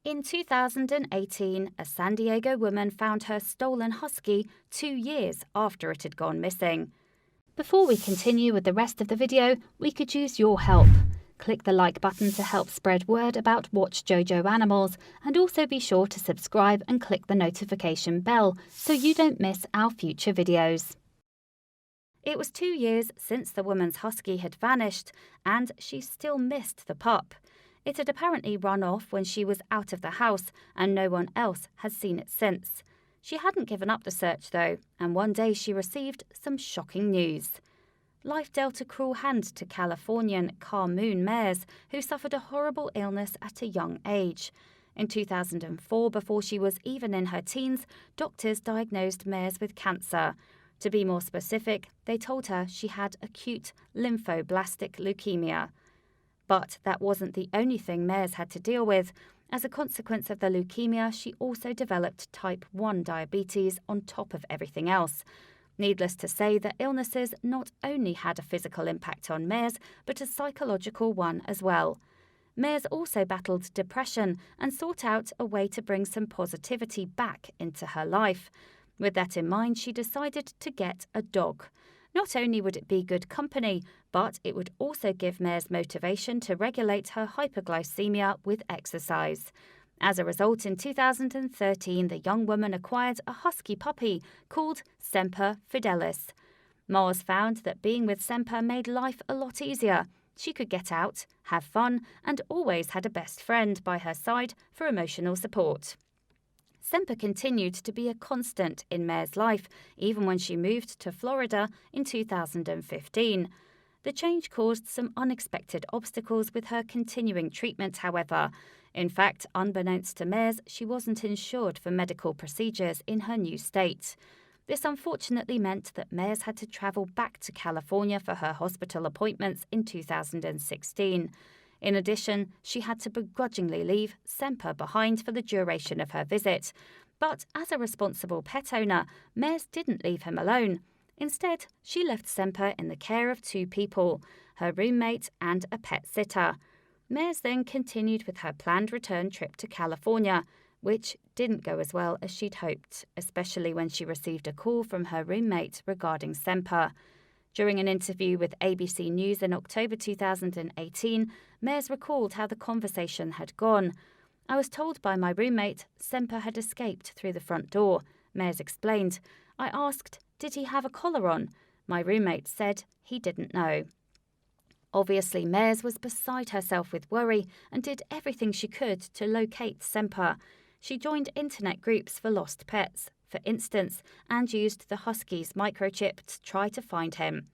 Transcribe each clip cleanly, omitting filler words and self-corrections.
In 2018, a San Diego woman found her stolen husky 2 years after it had gone missing. Before we continue with the rest of the video, we could use your help. Click the like button to help spread word about watchJojo animals, and also be sure to subscribe and click the notification bell so you don't miss our future videos. It was 2 years since the woman's husky had vanished, and she still missed the pup. It had apparently run off when she was out of the house, and no one else has seen it since. She hadn't given up the search though, and one day she received some shocking news. Life dealt a cruel hand to Californian Carmoon Mares, who suffered a horrible illness at a young age. In 2004, before she was even in her teens, doctors diagnosed Mares with cancer. To be more specific, they told her she had acute lymphoblastic leukemia. But that wasn't the only thing Mares had to deal with. As a consequence of the leukemia, she also developed type 1 diabetes on top of everything else. Needless to say, the illnesses not only had a physical impact on Mares, but a psychological one as well. Mares also battled depression and sought out a way to bring some positivity back into her life. With that in mind, she decided to get a dog. Not only would it be good company, but it would also give Mares motivation to regulate her hyperglycemia with exercise. As a result, in 2013, the young woman acquired a husky puppy called Semper Fidelis. Mars found that being with Semper made life a lot easier. She could get out, have fun, and always had a best friend by her side for emotional support. Semper continued to be a constant in Mare's life, even when she moved to Florida in 2015. The change caused some unexpected obstacles with her continuing treatment, however. In fact, unbeknownst to Mares, she wasn't insured for medical procedures in her new state. This unfortunately meant that Mares had to travel back to California for her hospital appointments in 2016. In addition, she had to begrudgingly leave Semper behind for the duration of her visit. But as a responsible pet owner, Mares didn't leave him alone. Instead, she left Semper in the care of 2 people, her roommate and a pet sitter. Mares then continued with her planned return trip to California, which didn't go as well as she'd hoped, especially when she received a call from her roommate regarding Semper. During an interview with ABC News in October 2018, Mares recalled how the conversation had gone. "I was told by my roommate Semper had escaped through the front door," Mares explained. "I asked, did he have a collar on? My roommate said he didn't know." Obviously, Mares was beside herself with worry and did everything she could to locate Semper. She joined internet groups for lost pets, for instance, and used the husky's microchip to try to find him.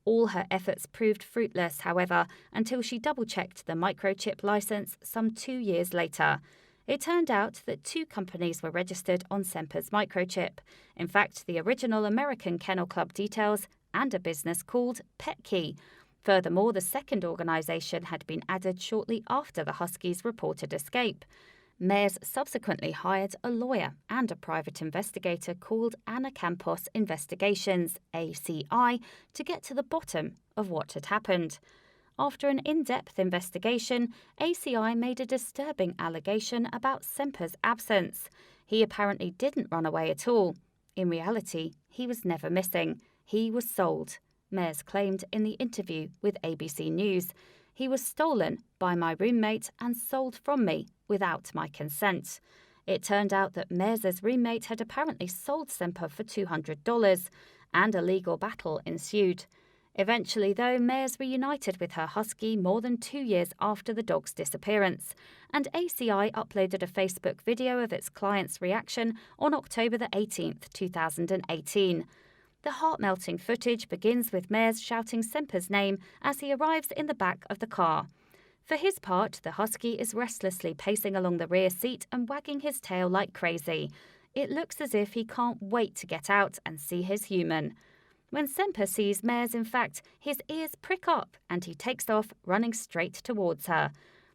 All her efforts proved fruitless, however, until she double-checked the microchip license some 2 years later. It turned out that 2 companies were registered on Semper's microchip. In fact, the original American Kennel Club details and a business called PetKey. Furthermore, the second organisation had been added shortly after the husky's reported escape. Mares subsequently hired a lawyer and a private investigator called Anna Campos Investigations, ACI, to get to the bottom of what had happened. After an in-depth investigation, ACI made a disturbing allegation about Semper's absence. He apparently didn't run away at all. In reality, he was never missing. He was sold, Mares claimed in the interview with ABC News. "He was stolen by my roommate and sold from me without my consent." It turned out that Mares' roommate had apparently sold Semper for $200, and a legal battle ensued. Eventually, though, Mares reunited with her husky more than 2 years after the dog's disappearance, and ACI uploaded a Facebook video of its client's reaction on October 18, 2018. The heart-melting footage begins with Mares shouting Semper's name as he arrives in the back of the car. For his part, the husky is restlessly pacing along the rear seat and wagging his tail like crazy. It looks as if he can't wait to get out and see his human. When Semper sees Mares, in fact, his ears prick up and he takes off, running straight towards her.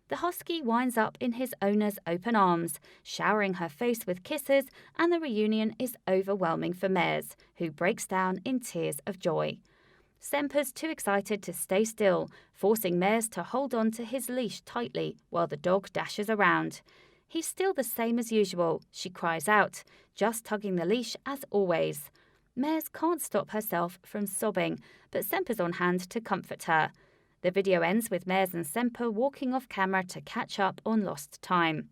The husky winds up in his owner's open arms, showering her face with kisses, and the reunion is overwhelming for Mares, who breaks down in tears of joy. Semper's too excited to stay still, forcing Mares to hold on to his leash tightly while the dog dashes around. "He's still the same as usual," she cries out, just tugging the leash as always. Mairs can't stop herself from sobbing, but Semper's on hand to comfort her. The video ends with Mairs and Semper walking off camera to catch up on lost time.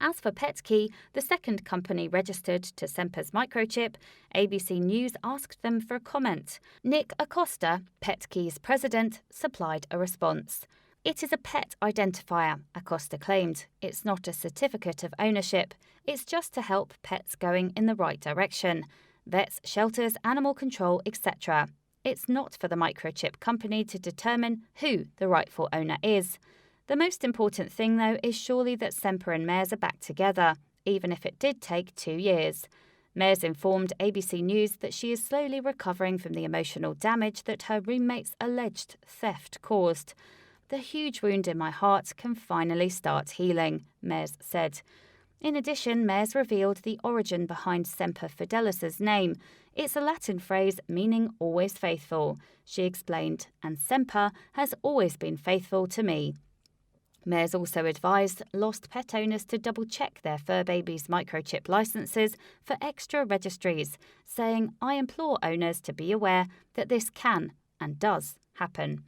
As for Petkey, the second company registered to Semper's microchip, ABC News asked them for a comment. Nick Acosta, Petkey's president, supplied a response. "It is a pet identifier," Acosta claimed. "It's not a certificate of ownership. It's just to help pets going in the right direction. Vets, shelters, animal control, etc. It's not for the microchip company to determine who the rightful owner is. The most important thing, though, is surely that Semper and Mairs are back together, even if it did take 2 years. Mairs informed ABC News that she is slowly recovering from the emotional damage that her roommate's alleged theft caused. "The huge wound in my heart can finally start healing," Mairs said. In addition, Mairs revealed the origin behind Semper Fidelis's name. It's a Latin phrase meaning always faithful, she explained, and Semper has always been faithful to me. Mairs also advised lost pet owners to double-check their fur babies' microchip licenses for extra registries, saying, "I implore owners to be aware that this can and does happen."